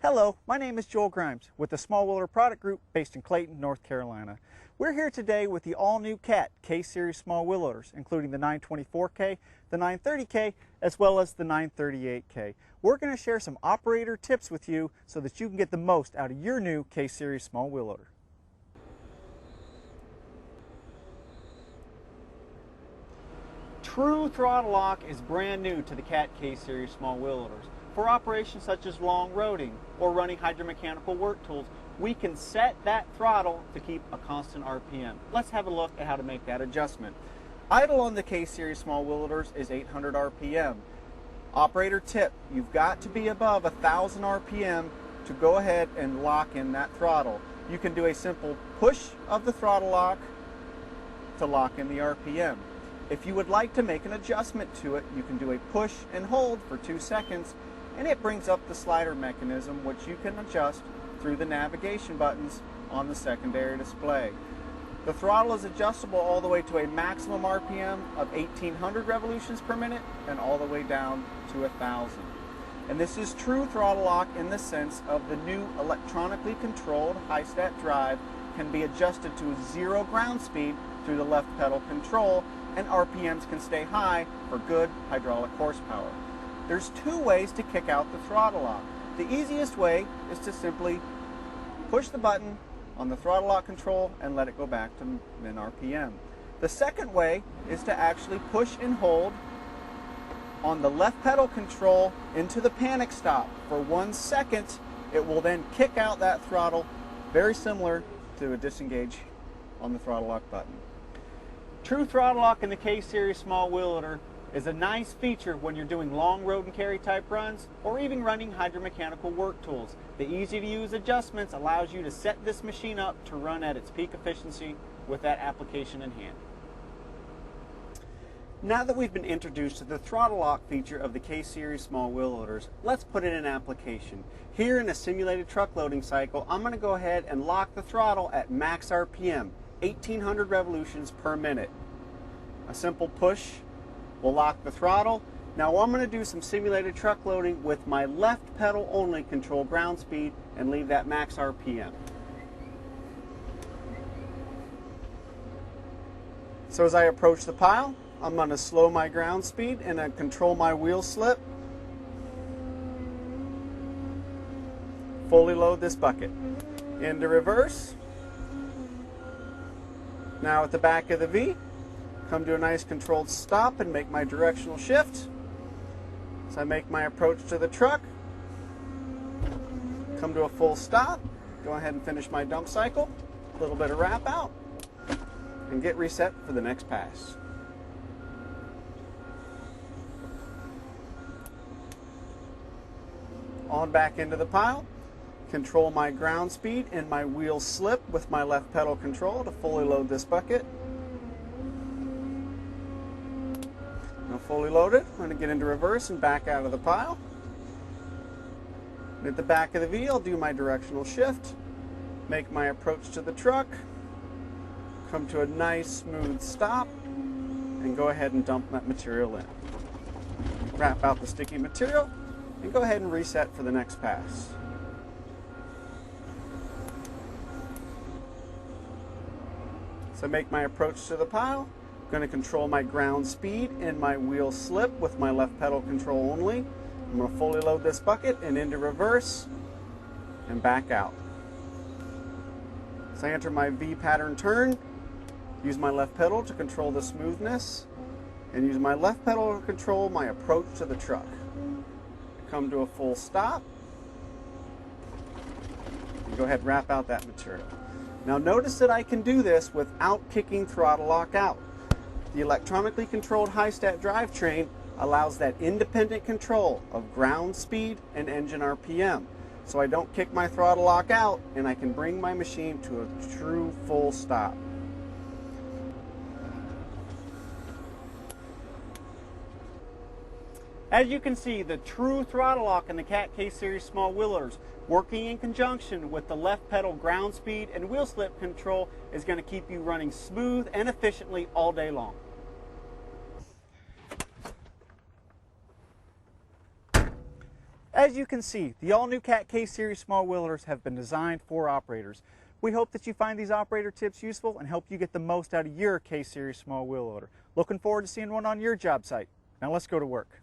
Hello, my name is Joel Grimes with the Small Wheeler Product Group based in Clayton, North Carolina. We're here today with the all-new CAT K-Series small wheel loaders, including the 924K, the 930K, as well as the 938K. We're going to share some operator tips with you so that you can get the most out of your new K-Series small wheel loader. True Throttle Lock is brand new to the CAT K-Series small wheel loaders. For operations such as long roading or running hydromechanical work tools, we can set that throttle to keep a constant RPM. Let's have a look at how to make that adjustment. Idle on the K-Series small wheel loaders is 800 RPM. Operator tip, you've got to be above 1,000 RPM to go ahead and lock in that throttle. You can do a simple push of the throttle lock to lock in the RPM. If you would like to make an adjustment to it, you can do a push and hold for 2 seconds, and it brings up the slider mechanism, which you can adjust through the navigation buttons on the secondary display. The throttle is adjustable all the way to a maximum RPM of 1,800 revolutions per minute and all the way down to 1,000. And this is true throttle lock in the sense of the new electronically controlled high-stat drive can be adjusted to 0 ground speed through the left pedal control, and RPMs can stay high for good hydraulic horsepower. There's 2 ways to kick out the throttle lock. The easiest way is to simply push the button on the throttle lock control and let it go back to min RPM. The second way is to actually push and hold on the left pedal control into the panic stop for 1 second. It will then kick out that throttle, very similar to a disengage on the throttle lock button. True Throttle Lock in the K-Series small wheel loader is a nice feature when you're doing long road and carry type runs or even running hydromechanical work tools. The easy to use adjustments allows you to set this machine up to run at its peak efficiency with that application in hand. Now that we've been introduced to the throttle lock feature of the K-Series small wheel loaders, let's put it in application. Here in a simulated truck loading cycle, I'm going to go ahead and lock the throttle at max RPM, 1,800 revolutions per minute. A simple push will lock the throttle. Now I'm going to do some simulated truck loading with my left pedal only, control ground speed, and leave that max RPM. So as I approach the pile, I'm going to slow my ground speed and control my wheel slip. Fully load this bucket. Into reverse. Now at the back of the V, come to a nice controlled stop and make my directional shift. So I make my approach to the truck, come to a full stop, go ahead and finish my dump cycle, a little bit of wrap out, and get reset for the next pass. On back into the pile, control my ground speed and my wheel slip with my left pedal control to fully load this bucket. Now fully loaded, I'm going to get into reverse and back out of the pile. And at the back of the V, I'll do my directional shift, make my approach to the truck, come to a nice smooth stop, and go ahead and dump that material in. Wrap out the sticky material, and go ahead and reset for the next pass. So make my approach to the pile. I'm going to control my ground speed and my wheel slip with my left pedal control only. I'm going to fully load this bucket and into reverse and back out. So I enter my V pattern turn, use my left pedal to control the smoothness, and use my left pedal to control my approach to the truck. Come to a full stop, and go ahead and wrap out that material. Now notice that I can do this without kicking throttle lock out. The electronically controlled high-stat drivetrain allows that independent control of ground speed and engine RPM. So I don't kick my throttle lock out, and I can bring my machine to a true full stop. As you can see, the true throttle lock in the CAT K-Series small wheel loaders, working in conjunction with the left pedal ground speed and wheel slip control, is going to keep you running smooth and efficiently all day long. As you can see, the all-new Cat K-Series small wheel loaders have been designed for operators. We hope that you find these operator tips useful and help you get the most out of your K-Series small wheel loader. Looking forward to seeing one on your job site. Now let's go to work.